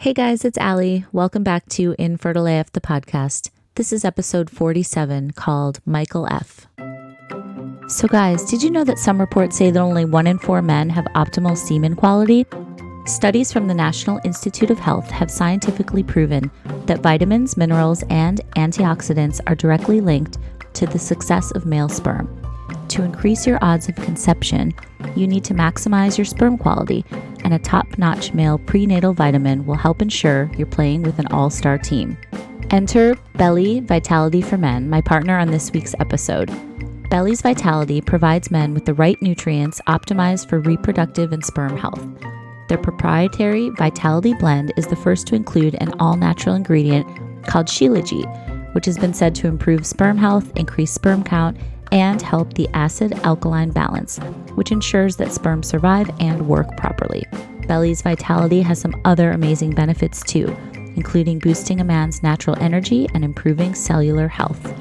Hey guys, it's Allie. Welcome back to Infertile AF, the podcast. This is episode 47 called Michael F. So guys, did you know that some reports say that only 1 in 4 men have optimal semen quality? Studies from the National Institute of Health have scientifically proven that vitamins, minerals, and antioxidants are directly linked to the success of male sperm. To increase your odds of conception, you need to maximize your sperm quality, and a top-notch male prenatal vitamin will help ensure you're playing with an all-star team. Enter Belly Vitality for Men, my partner on this week's episode. Belly's Vitality provides men with the right nutrients optimized for reproductive and sperm health. Their proprietary Vitality blend is the first to include an all-natural ingredient called Shilajit, which has been said to improve sperm health, increase sperm count, and help the acid-alkaline balance, which ensures that sperm survive and work properly. Belly's Vitality has some other amazing benefits too, including boosting a man's natural energy and improving cellular health.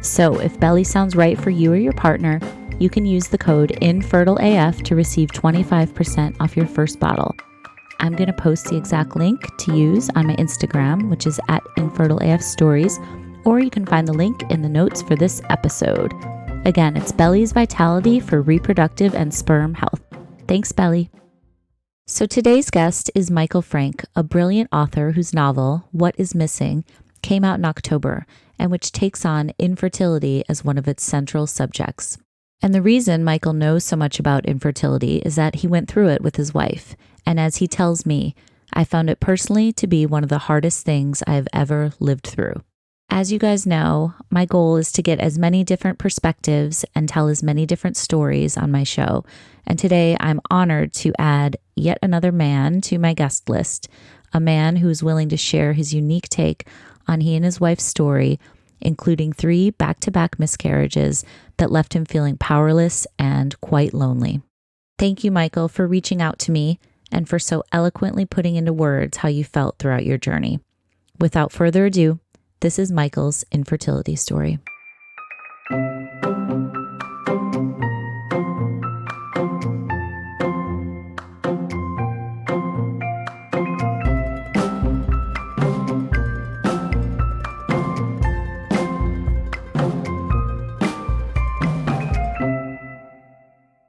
So if Belly sounds right for you or your partner, you can use the code INFERTILEAF to receive 25% off your first bottle. I'm going to post the exact link to use on my Instagram, which is at InfertileAF Stories, or you can find the link in the notes for this episode. Again, it's Belly's Vitality for reproductive and sperm health. Thanks, Belly. So today's guest is Michael Frank, a brilliant author whose novel, What is Missing, came out in October, and which takes on infertility as one of its central subjects. And the reason Michael knows so much about infertility is that he went through it with his wife. And as he tells me, I found it personally to be one of the hardest things I've ever lived through. As you guys know, my goal is to get as many different perspectives and tell as many different stories on my show. And today I'm honored to add yet another man to my guest list, a man who is willing to share his unique take on he and his wife's story, including 3 back-to-back miscarriages that left him feeling powerless and quite lonely. Thank you, Michael, for reaching out to me and for so eloquently putting into words how you felt throughout your journey. Without further ado, this is Michael's infertility story.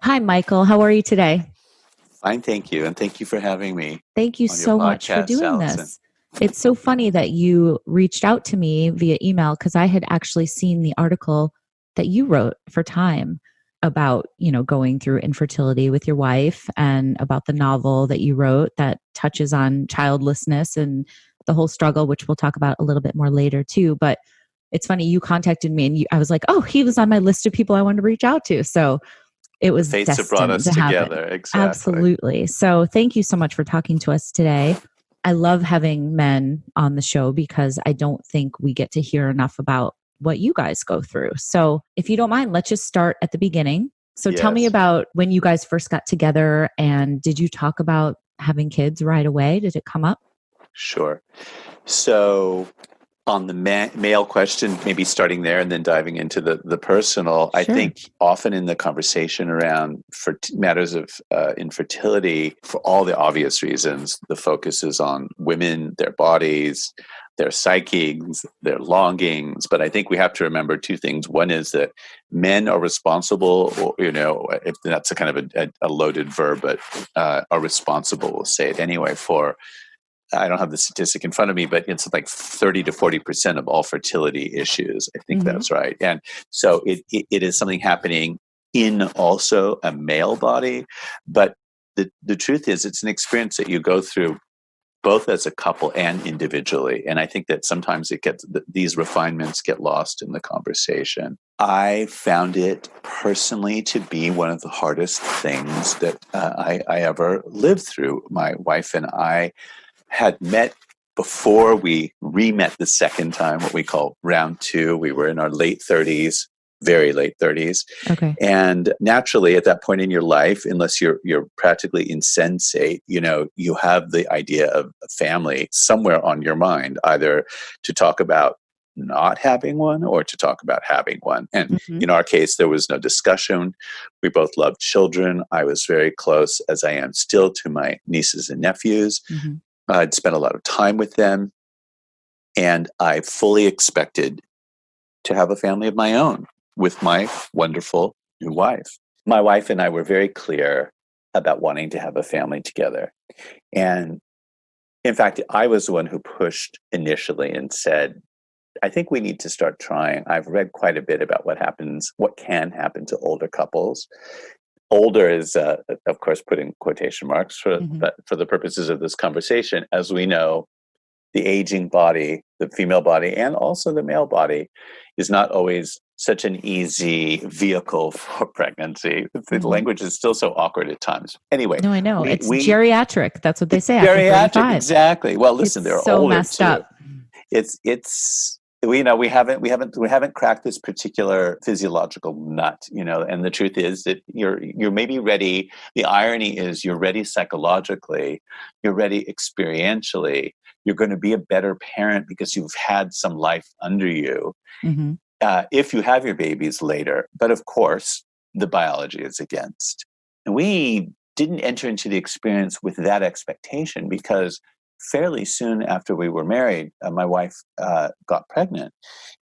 Hi, Michael. How are you today? Fine, thank you. And thank you for having me. Thank you so much for doing Allison. this. It's so funny that you reached out to me via email because I had actually seen the article that you wrote for Time about, going through infertility with your wife and about the novel that you wrote that touches on childlessness and the whole struggle, which we'll talk about a little bit more later too. But it's funny, you contacted me and I was like, oh, he was on my list of people I wanted to reach out to. So it was Fates have brought us together. Exactly. Absolutely. So thank you so much for talking to us today. I love having men on the show because I don't think we get to hear enough about what you guys go through. So if you don't mind, let's just start at the beginning. So Tell me about when you guys first got together, and did you talk about having kids right away? Did it come up? Sure. So on the male question, maybe starting there and then diving into the personal, Sure. I think often in the conversation around matters of infertility, for all the obvious reasons, the focus is on women, their bodies, their psyches, their longings. But I think we have to remember 2 things. One is that men are responsible, or, if that's a kind of a loaded verb, but are responsible, we'll say it anyway, for I don't have the statistic in front of me, but it's like 30 to 40% of all fertility issues. I think that's right. And so it is something happening in also a male body. But the truth is, it's an experience that you go through both as a couple and individually. And I think that sometimes these refinements get lost in the conversation. I found it personally to be one of the hardest things that I ever lived through. My wife and I had met before we re-met the second time, what we call round 2. We were in our late 30s, very late 30s. Okay. And naturally, at that point in your life, unless you're practically insensate, you have the idea of a family somewhere on your mind, either to talk about not having one or to talk about having one. And in our case, there was no discussion. We both loved children. I was very close, as I am still, to my nieces and nephews. I'd spent a lot of time with them, and I fully expected to have a family of my own with my wonderful new wife. My wife and I were very clear about wanting to have a family together. And in fact, I was the one who pushed initially and said, I think we need to start trying. I've read quite a bit about what can happen to older couples. Older is, of course, put in quotation marks but for the purposes of this conversation. As we know, the aging body, the female body, and also the male body is not always such an easy vehicle for pregnancy. The language is still so awkward at times. Anyway, no, I know it's geriatric. That's what they say. Geriatric, after 35. exactly. Well, listen, It's they're so older messed too. up. It's we haven't cracked this particular physiological nut, and the truth is that you're maybe ready. The irony is you're ready psychologically, you're ready experientially, you're going to be a better parent because you've had some life under you. If you have your babies later, but of course the biology is against. And we didn't enter into the experience with that expectation because fairly soon after we were married, my wife got pregnant.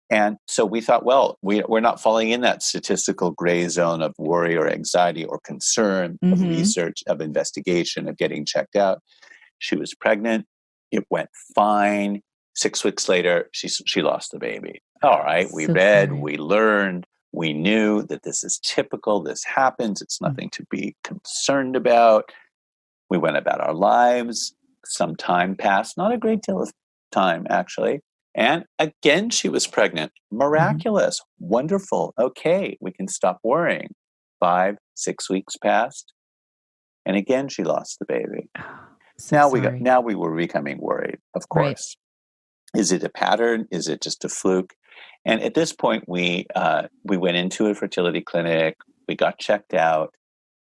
And so we thought, well, we're not falling in that statistical gray zone of worry or anxiety or concern, of research, of investigation, of getting checked out. She was pregnant. It went fine. 6 weeks later, she lost the baby. All right, we read, sorry. we learned, we knew that this is typical. This happens. It's nothing to be concerned about. We went about our lives. Some time passed, not a great deal of time, actually. And again, she was pregnant. Miraculous. Wonderful. Okay, we can stop worrying. 5, 6 weeks passed. And again, she lost the baby. Now we were becoming worried, of course. Right. Is it a pattern? Is it just a fluke? And at this point, we went into a fertility clinic. We got checked out.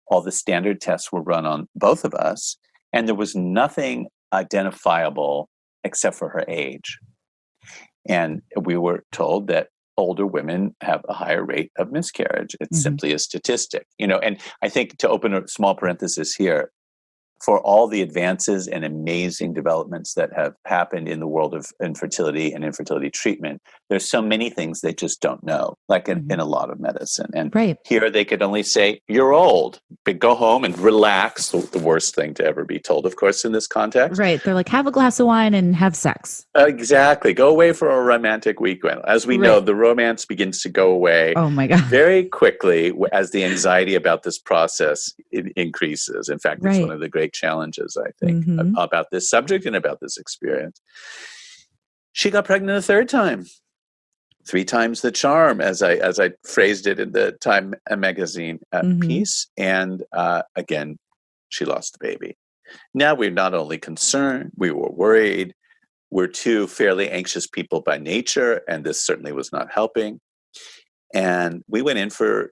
All the standard tests were run on both of us, and there was nothing identifiable except for her age. And we were told that older women have a higher rate of miscarriage. It's simply a statistic, and I think, to open a small parenthesis here, for all the advances and amazing developments that have happened in the world of infertility and infertility treatment, there's so many things they just don't know, like in a lot of medicine. And here they could only say, you're old, but go home and relax. The worst thing to ever be told, of course, in this context. Right. They're like, have a glass of wine and have sex. Exactly. Go away for a romantic weekend. As we know, the romance begins to go away very quickly as the anxiety about this process increases. In fact, it's one of the great challenges, I think, about this subject and about this experience. She got pregnant a third time. 3 times the charm, as I phrased it in the Time magazine piece. And again, she lost the baby. Now we're not only concerned, we were worried. We're 2 fairly anxious people by nature, and this certainly was not helping. And we went in for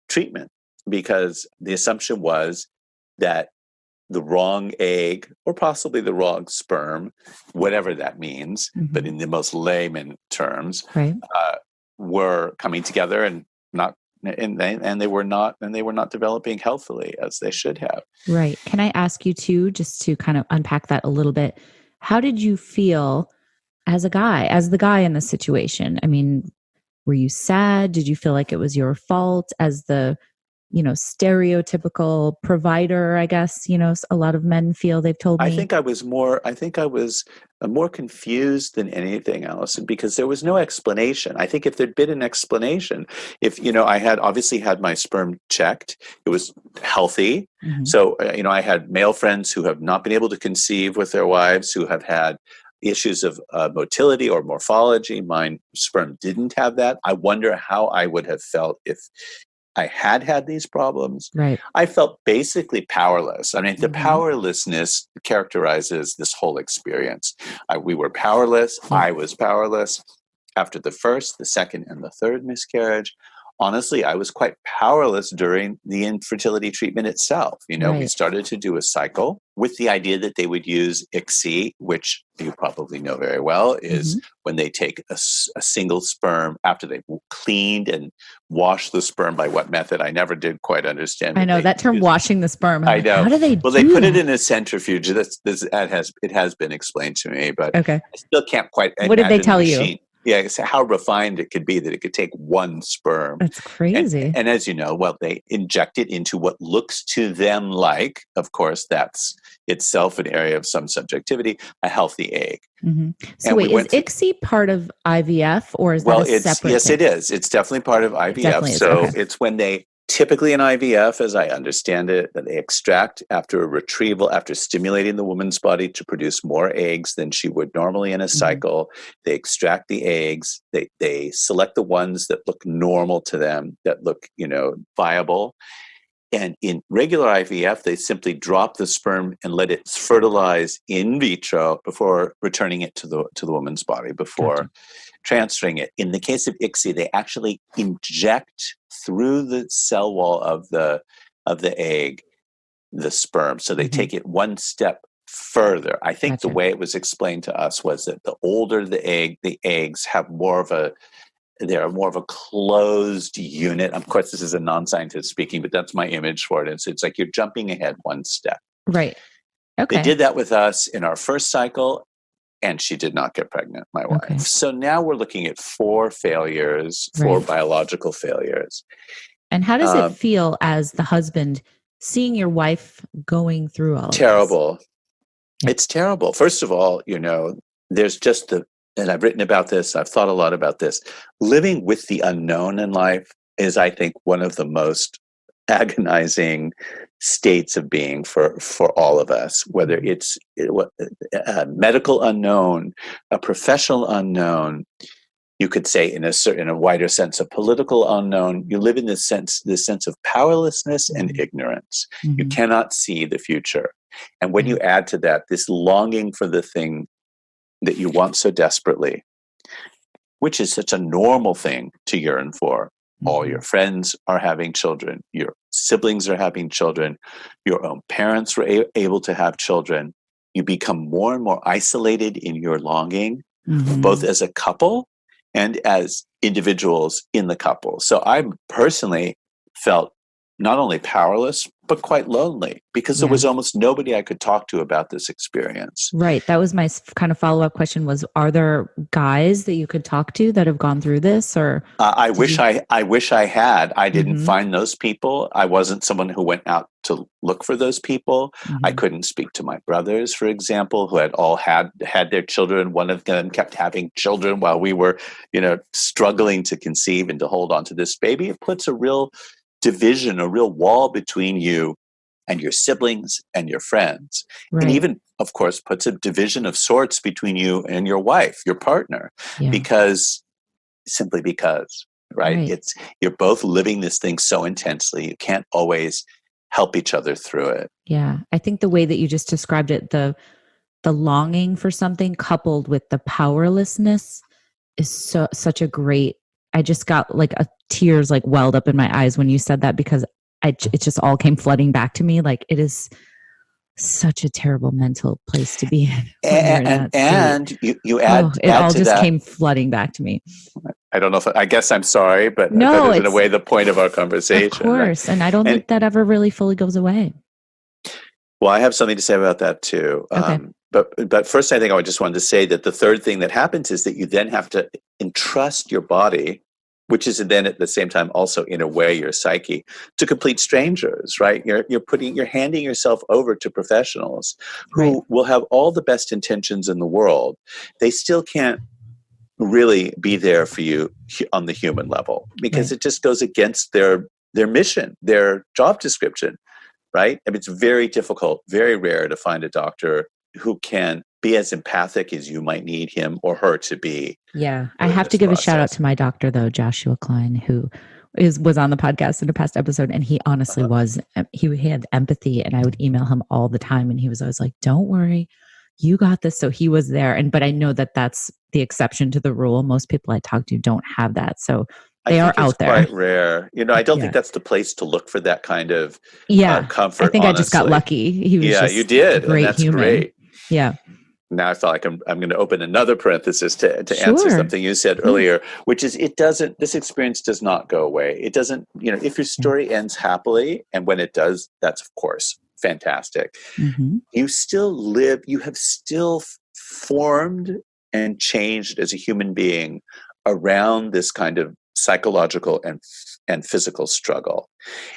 treatment because the assumption was that the wrong egg, or possibly the wrong sperm, whatever that means, but in the most layman terms, were coming together and they were not developing healthily as they should have. Right. Can I ask you too, just to kind of unpack that a little bit? How did you feel as the guy in the situation? I mean, were you sad? Did you feel like it was your fault as the, stereotypical provider, I guess, a lot of men feel, they've told me? I think I was more confused than anything, Allison, because there was no explanation. I think if there'd been an explanation, I had obviously had my sperm checked, it was healthy. So, I had male friends who have not been able to conceive with their wives, who have had issues of motility or morphology. My sperm didn't have that. I wonder how I would have felt if I had these problems. Right. I felt basically powerless. I mean, the powerlessness characterizes this whole experience. We were powerless. I was powerless. After the first, the second, and the third miscarriage, honestly, I was quite powerless during the infertility treatment itself. You know, we Right. started to do a cycle with the idea that they would use ICSI, which you probably know very well, is when they take a single sperm after they've cleaned and washed the sperm. By what method? I never did quite understand. I know that term, washing the sperm. I know. How do they Well, do they put that? it in a centrifuge. It has been explained to me, but Okay. I still can't quite What did they imagine tell the you? machine. Yeah, so how refined it could be that it could take one sperm. That's crazy. And as you know, well, they inject it into what looks to them like, of course, that's itself an area of some subjectivity, a healthy egg. So And wait, we is ICSI part of IVF, or is that a separate yes, thing? it is. It's definitely part of IVF. definitely is, So okay. it's when they typically in IVF, as I understand it, that they extract after a retrieval, after stimulating the woman's body to produce more eggs than she would normally in a cycle. They extract the eggs. They select the ones that look normal to them, that look, viable. And in regular IVF, they simply drop the sperm and let it fertilize in vitro before returning it to the woman's body, before transferring it. In the case of ICSI, they actually inject through the cell wall of the egg the sperm. So they take it one step further. I think the way it was explained to us was that the older the eggs have they're more of a closed unit. Of course, this is a non-scientist speaking, but that's my image for it. It's like you're jumping ahead one step. Right. Okay. They did that with us in our first cycle, and she did not get pregnant, my wife. Okay. So now we're looking at 4 failures, 4 biological failures. And how does it feel as the husband seeing your wife going through all terrible. of this? Yeah. It's terrible. First of all, there's just and I've written about this, I've thought a lot about this. Living with the unknown in life is, I think, one of the most agonizing states of being for all of us, whether it's a medical unknown, a professional unknown, you could say in a wider sense, a political unknown. You live in this sense of powerlessness and ignorance. You cannot see the future. And when you add to that this longing for the thing that you want so desperately, which is such a normal thing to yearn for. All your friends are having children. Your siblings are having children. Your own parents were able to have children. You become more and more isolated in your longing, both as a couple and as individuals in the couple. So I personally felt not only powerless, but quite lonely because there was almost nobody I could talk to about this experience. Right. That was my kind of follow-up question was, are there guys that you could talk to that have gone through this? Or I wish I had. I didn't find those people. I wasn't someone who went out to look for those people. I couldn't speak to my brothers, for example, who had all had their children. One of them kept having children while we were, struggling to conceive and to hold on to this baby. It puts a real division, a real wall between you and your siblings and your friends. Right. And even, of course, puts a division of sorts between you and your wife, your partner, because right? You're both living this thing so intensely. You can't always help each other through it. Yeah. I think the way that you just described it, the longing for something coupled with the powerlessness is such a great, I just got tears welled up in my eyes when you said that, because it just all came flooding back to me. It is such a terrible mental place to be in. And you add, it all just came flooding back to me. I don't know I guess I'm sorry, but no, that is in a way the point of our conversation. Of course. Right? And I don't think that ever really fully goes away. Well, I have something to say about that too. Okay. But first, I think I just wanted to say that the third thing that happens is that you then have to entrust your body, which is then at the same time also in a way your psyche, to complete strangers, right? You're handing yourself over to professionals who will have all the best intentions in the world. They still can't really be there for you on the human level because it just goes against their mission, their job description, right? I mean, it's very difficult, very rare to find a doctor who can be as empathic as you might need him or her to be. Yeah. I have to give a shout out to my doctor, though, Joshua Klein, who was on the podcast in a past episode. And he honestly he had empathy, and I would email him all the time. And he was always like, don't worry, you got this. So he was there. But I know that that's the exception to the rule. Most people I talk to don't have that. So I They are think it's out there. quite rare. I don't think Yeah. that's the place to look for that kind of Yeah. I comfort, think I just got honestly. lucky. He was Yeah, you just a did. And great that's human. great. Yeah. Now I feel like I'm going to open another parenthesis to answer Sure. something you said Yeah. earlier, which is this experience does not go away. It doesn't, if your Yeah. story ends happily, and when it does, that's of course fantastic. Mm-hmm. You still live, you have still formed and changed as a human being around this kind of psychological and physical struggle.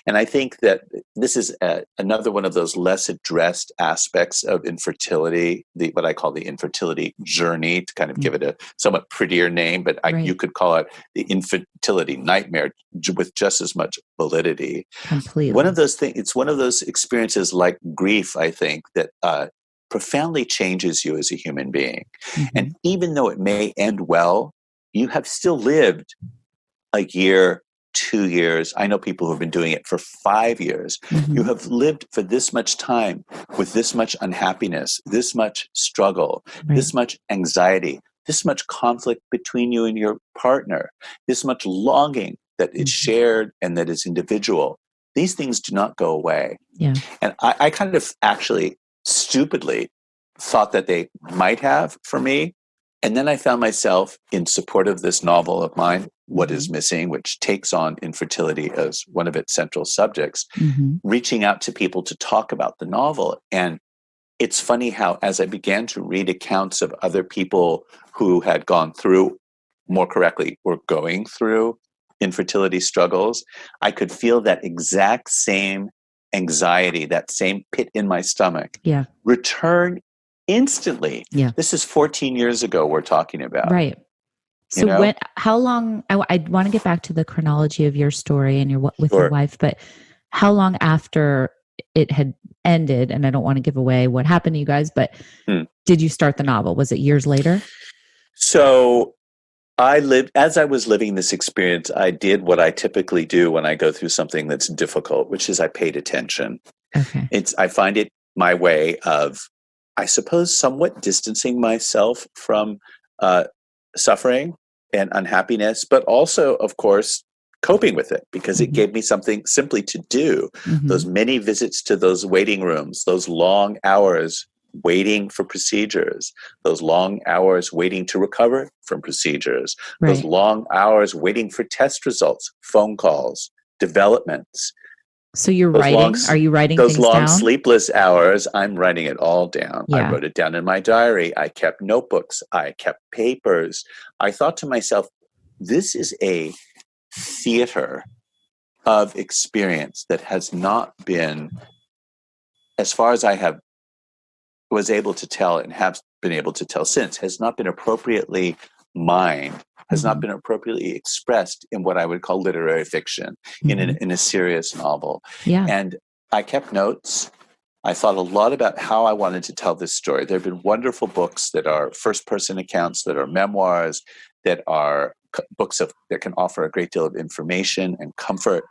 And I think that this is another one of those less addressed aspects of infertility, what I call the infertility journey, to kind of give it a somewhat prettier name, but you could call it the infertility nightmare with just as much validity. Completely. One of those things, it's one of those experiences like grief, I think, that profoundly changes you as a human being. Mm-hmm. And even though it may end well, you have still lived a year, 2 years. I know people who have been doing it for 5 years. Mm-hmm. You have lived for this much time with this much unhappiness, this much struggle, this much anxiety, this much conflict between you and your partner, this much longing that is shared and that is individual. These things do not go away. Yeah. And I kind of actually stupidly thought that they might have for me. And then I found myself in support of this novel of mine, What is Missing, which takes on infertility as one of its central subjects, reaching out to people to talk about the novel. And it's funny how, as I began to read accounts of other people who had gone through, more correctly, were going through infertility struggles, I could feel that exact same anxiety, that same pit in my stomach, return instantly. Yeah. This is 14 years ago we're talking about. Right. So how long, I want to get back to the chronology of your story and your wife, but how long after it had ended, and I don't want to give away what happened to you guys, but did you start the novel? Was it years later? So as I was living this experience, I did what I typically do when I go through something that's difficult, which is I paid attention. Okay. I find it my way of, I suppose, somewhat distancing myself from suffering and unhappiness, but also, of course, coping with it, because it gave me something simply to do. Those many visits to those waiting rooms, those long hours waiting for procedures, those long hours waiting to recover from procedures, those long hours waiting for test results, phone calls, developments. So you're writing? Are you writing things down? Those long sleepless hours, I'm writing it all down. Yeah. I wrote it down in my diary. I kept notebooks. I kept papers. I thought to myself, this is a theater of experience that has not been, as far as I was able to tell and have been able to tell since, has not been appropriately mined, has not been appropriately expressed in what I would call literary fiction, in a serious novel. Yeah. And I kept notes. I thought a lot about how I wanted to tell this story. There have been wonderful books that are first-person accounts, that are memoirs, that are books that can offer a great deal of information and comfort.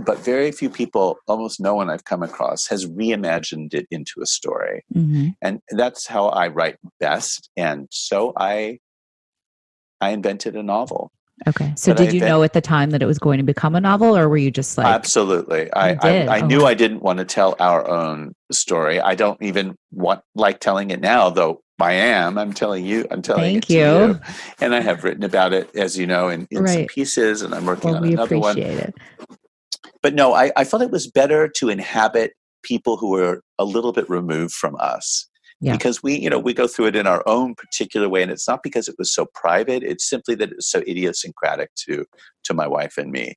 But very few people, almost no one I've come across, has reimagined it into a story. And that's how I write best. And so I invented a novel. Okay. So did you know at the time that it was going to become a novel, or were you just like... Absolutely. I knew I didn't want to tell our own story. I don't even like telling it now, though I'm telling you. I'm telling it to you. And I have written about it, as you know, in some pieces, and I'm working on another one. We appreciate it. But no, I felt it was better to inhabit people who were a little bit removed from us. Yeah. Because we go through it in our own particular way, and it's not because it was so private. It's simply that it's so idiosyncratic to my wife and me.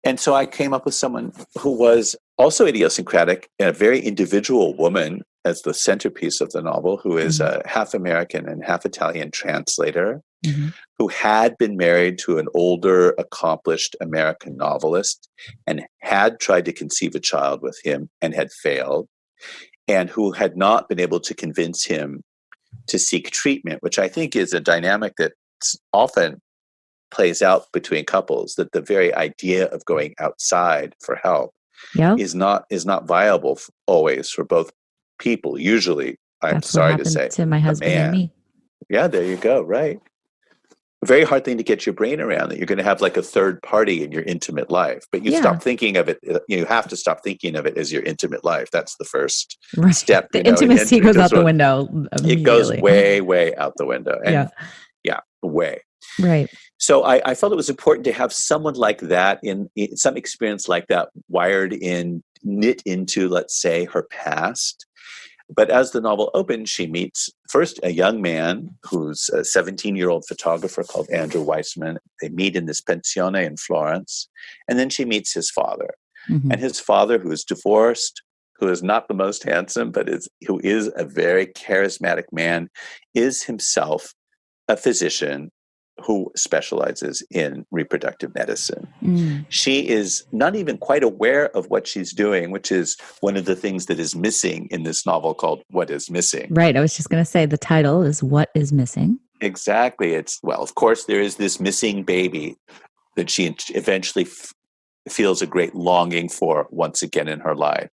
And so I came up with someone who was also idiosyncratic, and a very individual woman as the centerpiece of the novel, who is a half American and half Italian translator, who had been married to an older, accomplished American novelist and had tried to conceive a child with him and had failed, and who had not been able to convince him to seek treatment, which I think is a dynamic that often plays out between couples, that the very idea of going outside for help is not viable always for both people. Usually, I'm sorry to say, to my husband and me. Yeah, there you go. Right. very hard thing to get your brain around, that you're going to have like a third party in your intimate life. But you Yeah. stop thinking of it. You have to stop thinking of it as your intimate life. That's the first Right. step. The intimacy goes out the window It goes immediately. way, way out the window. And yeah, way. Right. So I felt it was important to have someone like that in some experience like that wired in, knit into, let's say, her past. But as the novel opens, she meets first a young man who's a 17-year-old photographer called Andrew Weissman. They meet in this pensione in Florence. And then she meets his father. Mm-hmm. And his father, who is divorced, who is not the most handsome, but who is a very charismatic man, is himself a physician who specializes in reproductive medicine. Mm. She is not even quite aware of what she's doing, which is one of the things that is missing in this novel called What is Missing. Right. I was just going to say the title is What is Missing? Exactly. Well, of course, there is this missing baby that she eventually feels a great longing for once again in her life.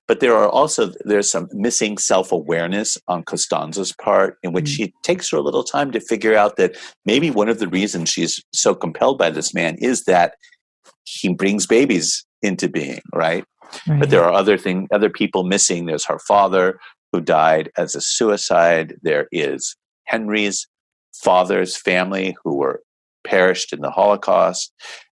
But there's some missing self-awareness on Costanza's part, in which she takes her a little time to figure out that maybe one of the reasons she's so compelled by this man is that he brings babies into being, right? But there are other people missing. There's her father, who died as a suicide. There is Henry's father's family, who were perished in the Holocaust.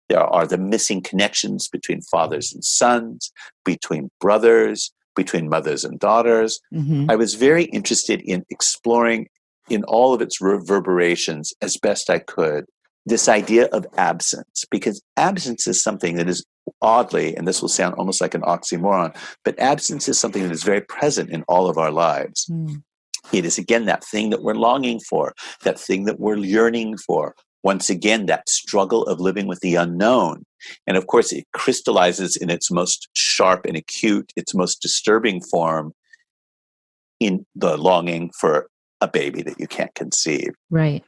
There are the missing connections between fathers and sons, between brothers, between mothers and daughters. Mm-hmm. I was very interested in exploring in all of its reverberations as best I could this idea of absence, because absence is something that is oddly, and this will sound almost like an oxymoron, but absence is something that is very present in all of our lives. Mm. It is, again, that thing that we're longing for, that thing that we're yearning for. Once again, that struggle of living with the unknown. And of course, it crystallizes in its most sharp and acute, its most disturbing form in the longing for a baby that you can't conceive. Right.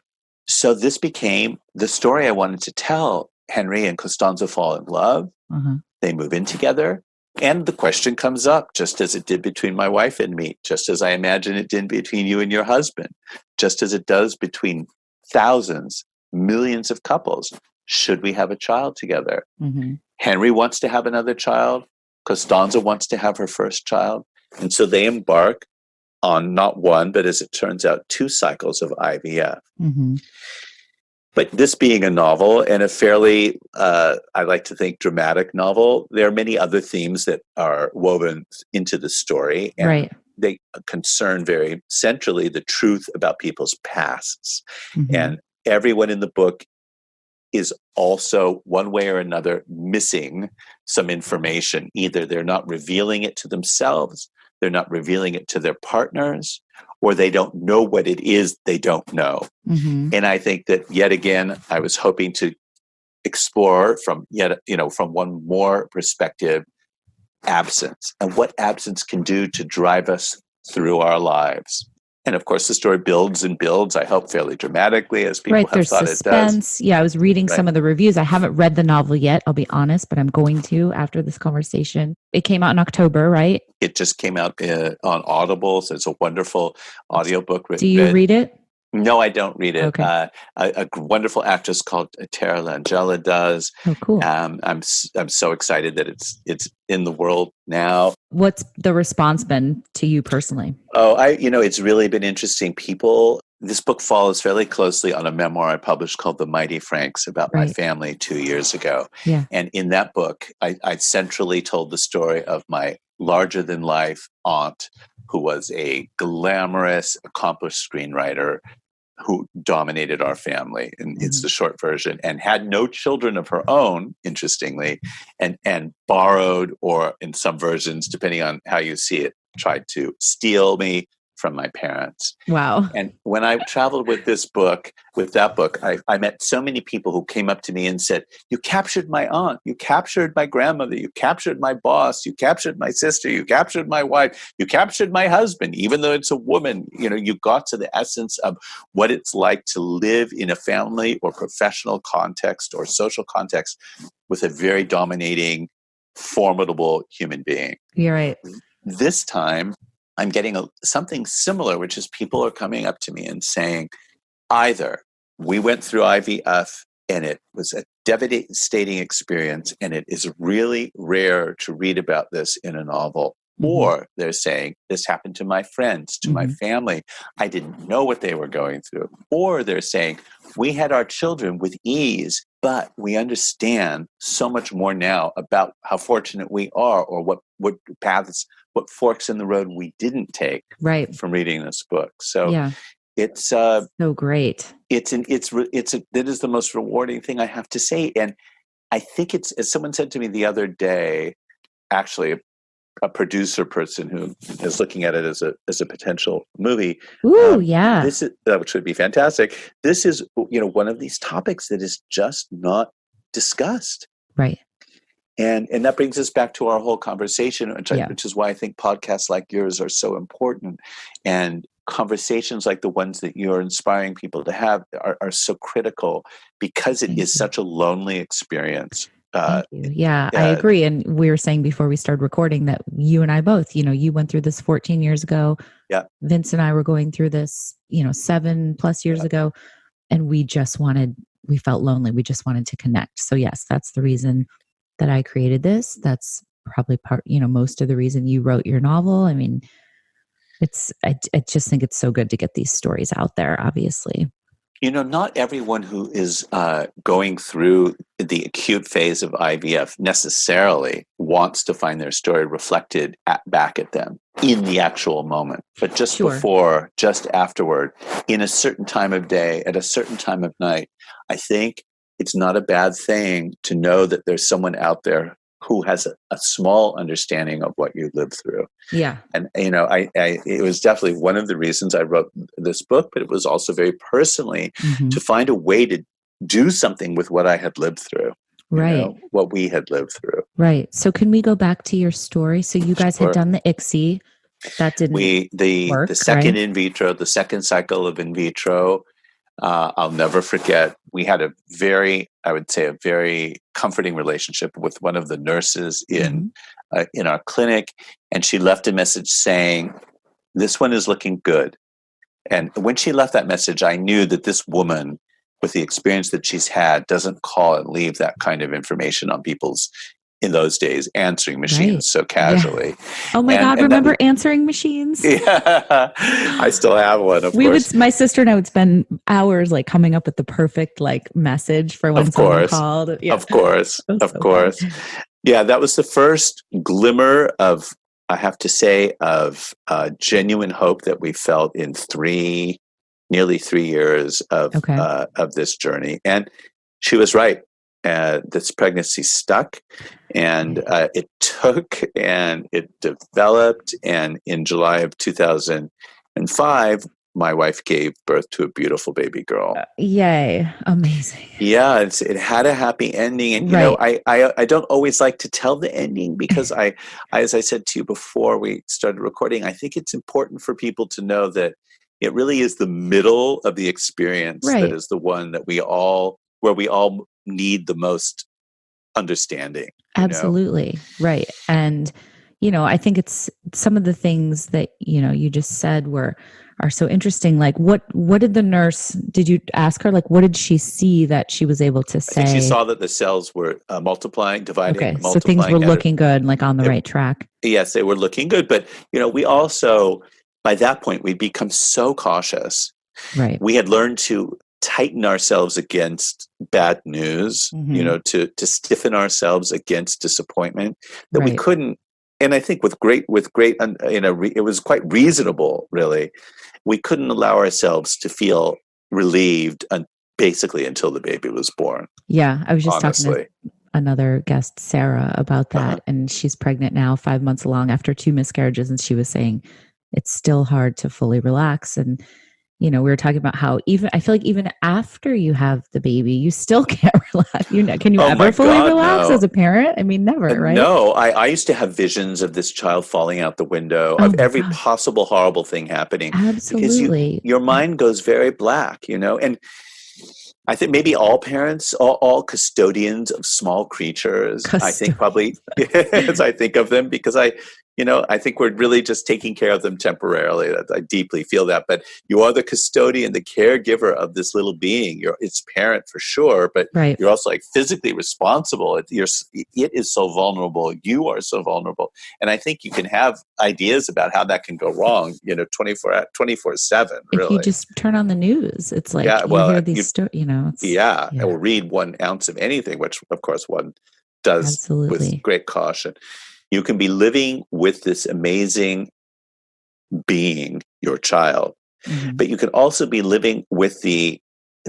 So this became the story I wanted to tell. Henry and Costanza fall in love. Uh-huh. They move in together. And the question comes up, just as it did between my wife and me, just as I imagine it did between you and your husband, just as it does between thousands, millions of couples. Should we have a child together? Mm-hmm. Henry wants to have another child. Costanza wants to have her first child. And so they embark on not one, but as it turns out, 2 cycles of IVF. Mm-hmm. But this being a novel, and a fairly, I like to think, dramatic novel, there are many other themes that are woven into the story. And right. They concern very centrally the truth about people's pasts. Mm-hmm. And everyone in the book is also, one way or another, missing some information. Either they're not revealing it to themselves, they're not revealing it to their partners, or they don't know what it is they don't know. Mm-hmm. And I think that, yet again, I was hoping to explore from one more perspective, absence and what absence can do to drive us through our lives. And of course, the story builds and builds, I hope, fairly dramatically, as people have There's thought suspense. it does. Yeah, I was reading some of the reviews. I haven't read the novel yet, I'll be honest, but I'm going to after this conversation. It came out in October, right? It just came out on Audible, so it's a wonderful audiobook. Do you read it? No, I don't read it. Okay. A wonderful actress called Tara Langella does. Oh, cool. I'm so excited that it's in the world now. What's the response been to you personally? Oh, it's really been interesting. This book follows fairly closely on a memoir I published called The Mighty Franks about my family 2 years ago. Yeah. And in that book, I centrally told the story of my larger-than-life aunt, who was a glamorous, accomplished screenwriter who dominated our family. And it's the short version, and had no children of her own, interestingly, and borrowed, or in some versions, depending on how you see it, tried to steal me from my parents. Wow. And when I traveled with that book, I met so many people who came up to me and said, "You captured my aunt, you captured my grandmother, you captured my boss, you captured my sister, you captured my wife, you captured my husband, even though it's a woman. You got to the essence of what it's like to live in a family or professional context or social context with a very dominating, formidable human being." You're right. This time, I'm getting something similar, which is people are coming up to me and saying, either we went through IVF and it was a devastating experience. And it is really rare to read about this in a novel. Or they're saying, this happened to my friends, to my family. I didn't know what they were going through. Or they're saying, we had our children with ease, but we understand so much more now about how fortunate we are, or what paths, what forks in the road we didn't take from reading this book. So it's so great. That is the most rewarding thing I have to say. And I think it's, as someone said to me the other day, actually a producer person who is looking at it as a potential movie. This is, which would be fantastic. This is, one of these topics that is just not discussed. Right. And that brings us back to our whole conversation, which is why I think podcasts like yours are so important. And conversations like the ones that you're inspiring people to have are so critical, because it is such a lonely experience. Thank you. Yeah, I agree. And we were saying before we started recording that you and I both, you went through this 14 years ago. Yeah. Vince and I were going through this, 7+ years ago. And we felt lonely. We just wanted to connect. So yes, that's the reason that I created this. That's probably most of the reason you wrote your novel. I mean, I just think it's so good to get these stories out there, obviously. Not everyone who is going through the acute phase of IVF necessarily wants to find their story reflected back at them in the actual moment, but just before, just afterward, in a certain time of day, at a certain time of night. I think it's not a bad thing to know that there's someone out there who has a small understanding of what you lived through. Yeah. And, it was definitely one of the reasons I wrote this book, but it was also very personally to find a way to do something with what I had lived through. Right. What we had lived through. Right. So can we go back to your story? So you guys had done the ICSI. That didn't work, the second right? in vitro, the second cycle of in vitro, I'll never forget. We had a very comforting relationship with one of the nurses in our clinic, and she left a message saying, "This one is looking good." And when she left that message, I knew that this woman, with the experience that she's had, doesn't call and leave that kind of information on people's, in those days, answering machines so casually. Yeah. Oh my God, remember answering machines? Yeah, I still have one, of course. My sister and I would spend hours coming up with the perfect message for when someone called. Yeah. Of course. Yeah, that was the first glimmer of, I have to say, of genuine hope that we felt in nearly 3 years of this journey. And she was right. This pregnancy stuck, and it took, and it developed. And in July of 2005, my wife gave birth to a beautiful baby girl. Yay. Amazing. Yeah, it had a happy ending. And, I don't always like to tell the ending, because as I said to you before we started recording, I think it's important for people to know that it really is the middle of the experience that is the one that where we all need the most understanding. Absolutely. Right. And, I think it's some of the things that, you just said are so interesting. Like what did the nurse, did you ask her, what did she see that she was able to say? I think she saw that the cells were multiplying, dividing, multiplying. So things were looking good, on the right track. Yes, they were looking good. But, we also, by that point, we'd become so cautious. Right. We had learned to tighten ourselves against bad news, to stiffen ourselves against disappointment, that we couldn't. And I think with great, it was quite reasonable, really. We couldn't allow ourselves to feel relieved basically until the baby was born. Yeah, I was just talking to another guest, Sarah, about that, and she's pregnant now, 5 months along after 2 miscarriages, and she was saying it's still hard to fully relax. And we were talking about how I feel like even after you have the baby, you still can't relax. Can you ever fully relax as a parent? I mean, never, right? No, I used to have visions of this child falling out the window, of every possible horrible thing happening. Absolutely. Because your mind goes very black, and I think maybe all parents, all custodians of small creatures, I think probably, as I think of them, because I think we're really just taking care of them temporarily. I deeply feel that. But you are the custodian, the caregiver of this little being. You're its parent for sure, but Right. you're also like physically responsible. It is so vulnerable. You are so vulnerable. And I think you can have ideas about how that can go wrong, 24/7, If you really. just turn on the news, it's like Yeah, you well, hear these stories, yeah, or read 1 ounce of anything, which of course one does with absolutely. great caution. You can be living with this amazing being, your child, Mhm. but you can also be living with the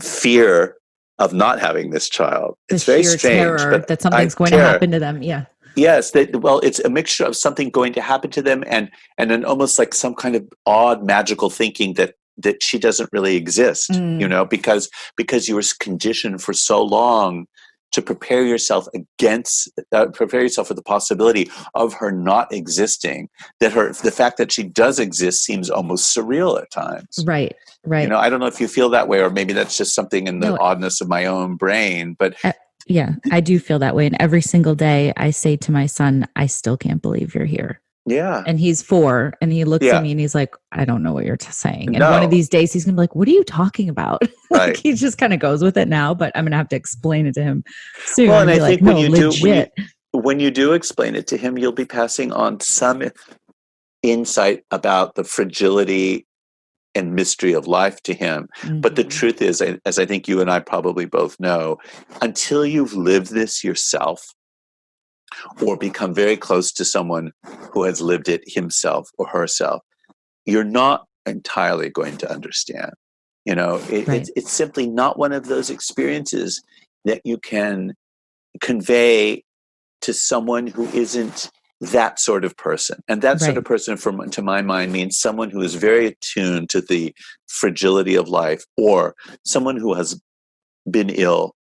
fear of not having this child. The It's very sheer strange, terror but that I something's going to terror. happen to them. Yeah. Yes, it's a mixture of something going to happen to them and then almost like some kind of odd magical thinking that she doesn't really exist, Mm. because you were conditioned for so long to prepare yourself for the possibility of her not existing, that the fact that she does exist seems almost surreal at times. Right. Right. I don't know if you feel that way, or maybe that's just something in the No, oddness of my own brain, but yeah, I do feel that way. And every single day I say to my son, I still can't believe you're here. yeah, And he's 4 and he looks at yeah, me and he's like, I don't know what you're saying. And one of no, these days he's going to be like, what are you talking about? Like right. he just kind of goes with it now, but I'm going to have to explain it to him soon Well, and and I be like, think when no, you do legit. when you do explain it to him, you'll be passing on some insight about the fragility and mystery of life to him. But the Mhm. truth is, as I think you and I probably both know, until you've lived this yourself or become very close to someone who has lived it himself or herself, you're not entirely going to understand. Right. It's simply not one of those experiences that you can convey to someone who isn't that sort of person. And that sort Right. of person, to my mind, means someone who is very attuned to the fragility of life, or someone who has been ill,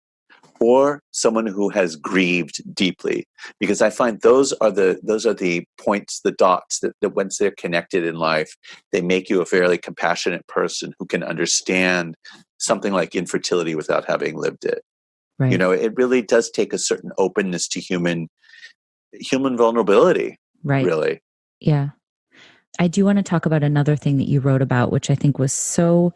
or someone who has grieved deeply. Because I find those are the points, the dots that once they're connected in life, they make you a fairly compassionate person who can understand something like infertility without having lived it. Right. It really does take a certain openness to human vulnerability, Right. really. Yeah. I do want to talk about another thing that you wrote about, which I think was so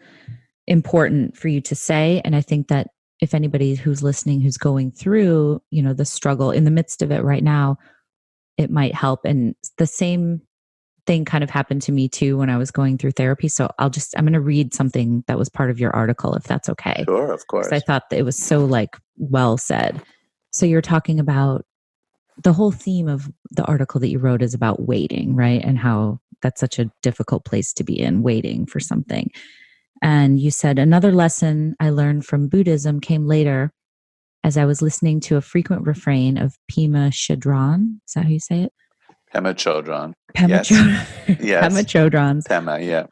important for you to say. And I think that if anybody who's listening, who's going through, the struggle in the midst of it right now, it might help. And the same thing kind of happened to me too when I was going through therapy. So I'm going to read something that was part of your article, if that's okay. Sure, of Because I course. thought that it was so well said. So you're talking about the whole theme of the article that you wrote is about waiting, right? And how that's such a difficult place to be in, waiting for something. And you said, another lesson I learned from Buddhism came later as I was listening to a frequent refrain of Pema Chodron. Is that how you say it? Pema Chodron. Pema Yes. Chodron. Pema Yes. Chodron's. Pema, yeah.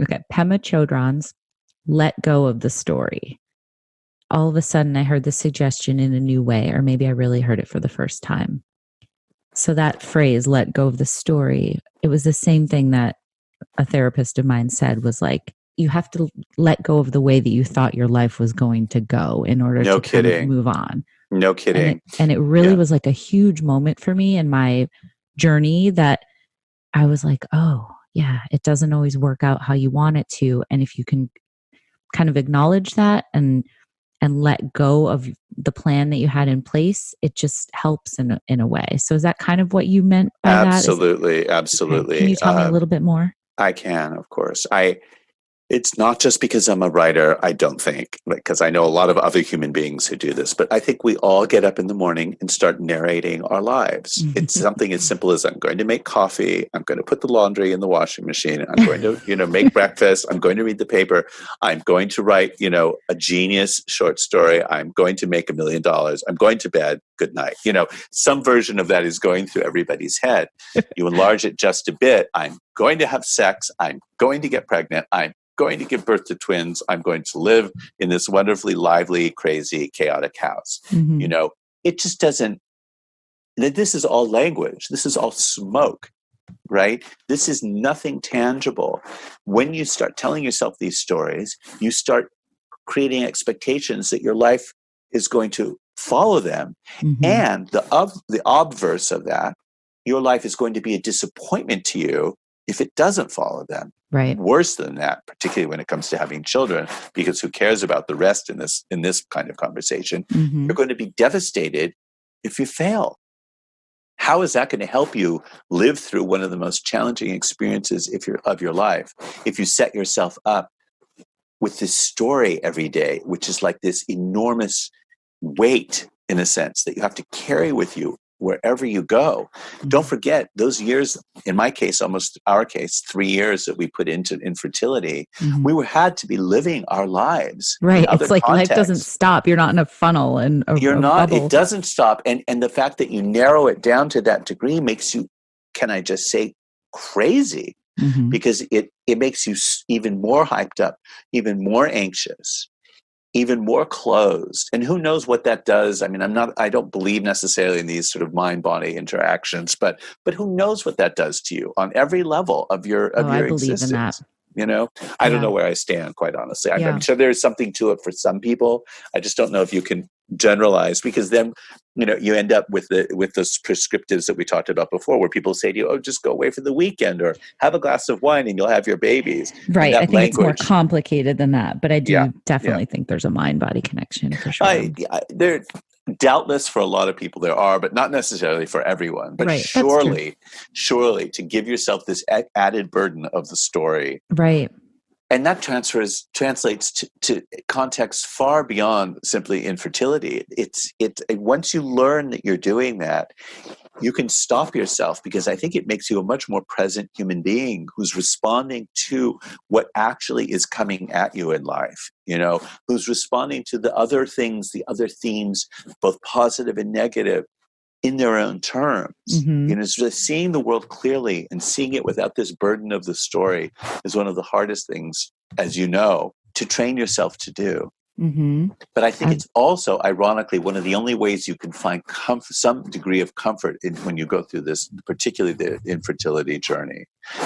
Okay. Pema Chodron's let go of the story. All of a sudden, I heard the suggestion in a new way, or maybe I really heard it for the first time. So that phrase, let go of the story, it was the same thing that a therapist of mine said was like, you have to let go of the way that you thought your life was going to go in order No to kind of kidding. move on. No And it kidding. and it really Yeah. was like a huge moment for me in my journey that I was like, oh, yeah, it doesn't always work out how you want it to. And if you can kind of acknowledge that and let go of the plan that you had in place, it just helps in a way. So is that kind of what you meant by that? Absolutely. Okay. Can Absolutely. you tell me a little bit more? I can, of course. It's not just because I'm a writer, I don't think, because I know a lot of other human beings who do this, but I think we all get up in the morning and start narrating our lives. It's something as simple as I'm going to make coffee, I'm going to put the laundry in the washing machine, I'm going to, make breakfast, I'm going to read the paper, I'm going to write, a genius short story, I'm going to make $1 million, I'm going to bed, good night. Some version of that is going through everybody's head. You enlarge it just a bit, I'm going to have sex, I'm going to get pregnant, I'm going to give birth to twins. I'm going to live in this wonderfully lively, crazy, chaotic house. Mhm. It just doesn't, this is all language. This is all smoke, right? This is nothing tangible. When you start telling yourself these stories, you start creating expectations that your life is going to follow them. Mhm. And the obverse of that your life is going to be a disappointment to you if it doesn't follow them. Right. Worse than that, particularly when it comes to having children, because who cares about the rest in this kind of conversation? Mm-hmm. You're going to be devastated if you fail. How is that going to help you live through one of the most challenging experiences of your life if you set yourself up with this story every day, which is like this enormous weight, in a sense, that you have to carry with you wherever you go? Mm-hmm. Don't forget those years, in my case, almost our case, 3 years that we put into infertility, Mm-hmm. we had to be living our lives. Right. In other It's like contexts. Life doesn't stop. You're not in a funnel and You're a not, bubble. it doesn't stop. And the fact that you narrow it down to that degree makes you, can I just say, crazy, Mm-hmm. because it makes you even more hyped up, even more anxious, even more closed. And who knows what that does? I mean, I don't believe necessarily in these sort of mind-body interactions, but who knows what that does to you on every level of your I believe existence. in that. You know, I don't know where I stand, quite honestly. Yeah. I'm sure there's something to it for some people. I just don't know if you can generalize, because then, you know, you end up with those prescriptives that we talked about before, where people say to you, "Oh, just go away for the weekend, or have a glass of wine and you'll have your babies." Right. I think it's more complicated than that, but I do definitely think there's a mind-body connection for sure. There, doubtless for a lot of people there are, but not necessarily for everyone. But Right. surely to give yourself this added burden of the story. Right. And that translates to contexts far beyond simply infertility. It's once you learn that you're doing that, you can stop yourself, because I think it makes you a much more present human being who's responding to what actually is coming at you in life, you know, who's responding to the other things, the other themes, both positive and negative, in their own terms. Mm-hmm. You know, just seeing the world clearly and seeing it without this burden of the story is one of the hardest things, as you know, to train yourself to do. Mm-hmm. But I think it's also, ironically, one of the only ways you can find some degree of comfort when you go through this, particularly the infertility journey,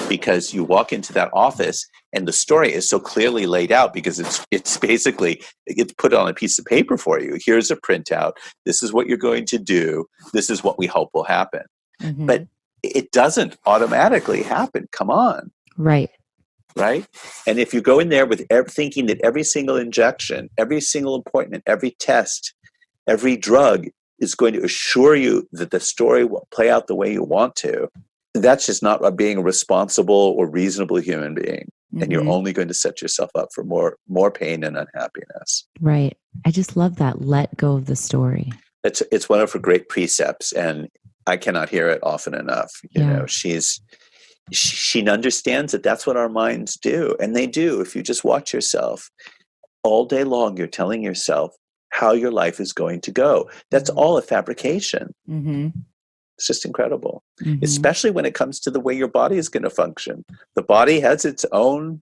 because you walk into that office and the story is so clearly laid out, because it's basically, it's put on a piece of paper for you. Here's a printout. This is what you're going to do. This is what we hope will happen. Mm-hmm. But it doesn't automatically happen. Come on. Right. Right? And if you go in there with thinking that every single injection, every single appointment, every test, every drug is going to assure you that the story will play out the way you want to, that's just not being a responsible or reasonable human being. Mm-hmm. And you're only going to set yourself up for more pain and unhappiness. Right. I just love that. Let go of the story. It's one of her great precepts, and I cannot hear it often enough. You know, she understands that that's what our minds do. And they do. If you just watch yourself all day long, you're telling yourself how your life is going to go. That's all a fabrication. Mm-hmm. It's just incredible, especially when it comes to the way your body is going to function. The body has its own,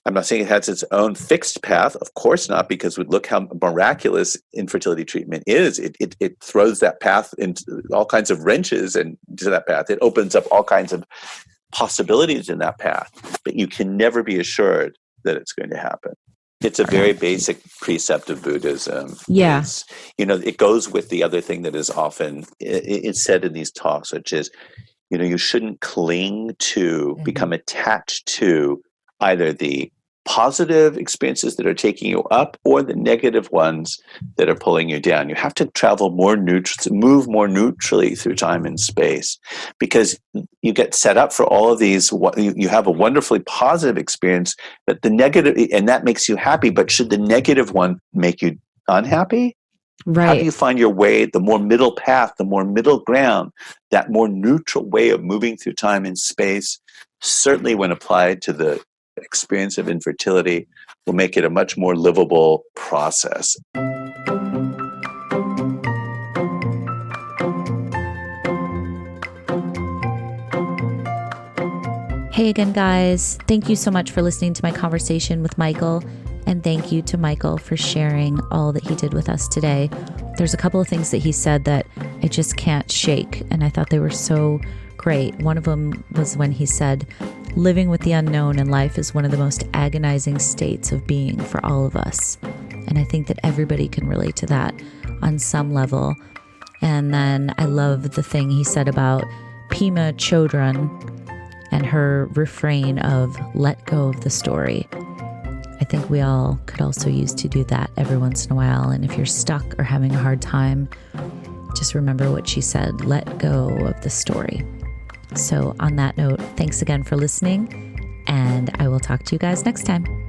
I'm not saying it has its own fixed path. Of course not, because we look how miraculous infertility treatment is. It throws that path into all kinds of wrenches into that path. It opens up all kinds of possibilities in that path, but you can never be assured that it's going to happen. It's a very basic precept of Buddhism. Yeah. You know, it goes with the other thing that is often it's said in these talks, which is, you know, you shouldn't cling to, become attached to either the positive experiences that are taking you up or the negative ones that are pulling you down. You have to travel more move more neutrally through time and space, because you get set up for all of these. You have a wonderfully positive experience, but the negative, and that makes you happy. But should the negative one make you unhappy? Right. How do you find your way, the more middle path, the more middle ground, that more neutral way of moving through time and space, certainly when applied to the experience of infertility, will make it a much more livable process. Hey again, guys. Thank you so much for listening to my conversation with Michael. And thank you to Michael for sharing all that he did with us today. There's a couple of things that he said that I just can't shake, and I thought they were so great. One of them was when he said, living with the unknown in life is one of the most agonizing states of being for all of us. And I think that everybody can relate to that on some level. And then I love the thing he said about Pema Chodron and her refrain of let go of the story. I think we all could also use to do that every once in a while. And if you're stuck or having a hard time, just remember what she said, let go of the story. So on that note, thanks again for listening, and I will talk to you guys next time.